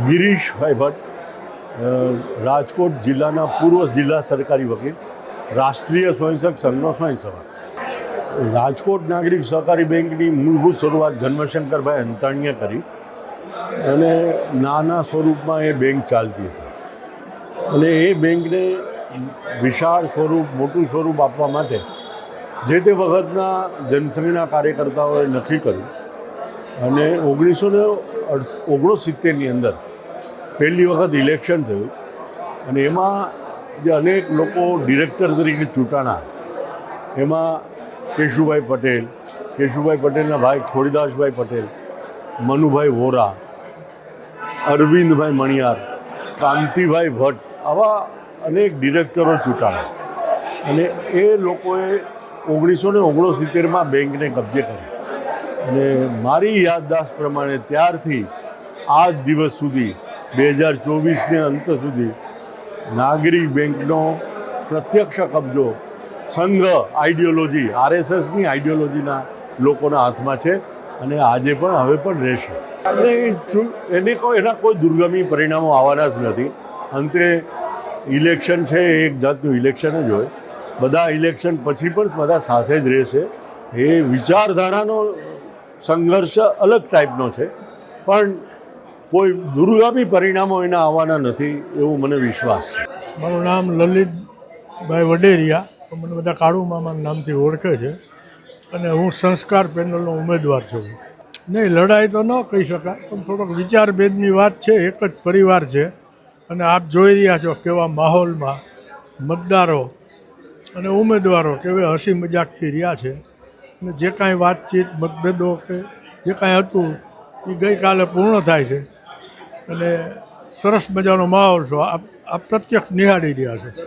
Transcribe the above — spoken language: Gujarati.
ગિરીશભાઈ ભટ્ટ, રાજકોટ જિલ્લાના પૂર્વ જિલ્લા સરકારી વકીલ, રાષ્ટ્રીય સ્વયંસેવક સંઘનો સ્વયંસેવક. રાજકોટ નાગરિક સહકારી બેંકની મૂળભૂત શરૂઆત જન્મશંકરભાઈ અંતાણીએ કરી અને નાના સ્વરૂપમાં એ બેંક ચાલતી હતી અને એ બેંકને વિશાળ સ્વરૂપ, મોટું સ્વરૂપ આપવા માટે જે તે વખતના જનસંઘના કાર્યકર્તાઓએ નક્કી કર્યું અને 1969ની અંદર પહેલી વખત ઇલેક્શન થયું અને એમાં જે અનેક લોકો ડિરેક્ટર તરીકે ચૂંટાણા, એમાં કેશુભાઈ પટેલના ભાઈ ખોડીદાસભાઈ પટેલ, મનુભાઈ વોરા, અરવિંદભાઈ મણિયાર, કાંતિભાઈ ભટ્ટ, આવા અનેક ડિરેક્ટરો ચૂંટાણા અને એ લોકોએ 1969માં બેંકને કબજે કરી અને મારી યાદદાસ્ત પ્રમાણે ત્યારથી આજ દિવસ સુધી 2024ને અંત સુધી નાગરિક બેંકનો પ્રત્યક્ષ કબજો સંઘ આઈડિયોલોજી, RSSની આઈડિયોલોજીના લોકોના હાથમાં છે અને આજે પણ હવે પણ રહેશે. અને એના કોઈ દુર્ગમી પરિણામો આવવાના જ નથી. અંતે ઇલેક્શન છે, એક જાતનું ઇલેક્શન જ હોય. બધા ઇલેક્શન પછી પણ બધા સાથે જ રહેશે. એ વિચારધારાનો સંઘર્ષ અલગ ટાઈપનો છે, પણ કોઈ દુર્ગામી પરિણામો એના આવવાના નથી એવું મને વિશ્વાસ છે. મારું નામ લલિતભાઈ વડેરિયા, મને બધા કાળુ મામાના નામથી ઓળખે છે અને હું સંસ્કાર પેનલનો ઉમેદવાર છું. નહીં, લડાઈ તો ન કહી શકાય, પણ થોડોક વિચારભેદની વાત છે. એક જ પરિવાર છે અને આપ જોઈ રહ્યા છો કેવા માહોલમાં મતદારો અને ઉમેદવારો કેવા હસી મજાકથી રહ્યા છે અને જે કાંઈ વાતચીત, મતભેદો કે જે કાંઈ હતું એ ગઈકાલે પૂર્ણ થાય છે અને સરસ મજાનો માહોલ છો આપ પ્રત્યક્ષ નિહાળી રહ્યા છો.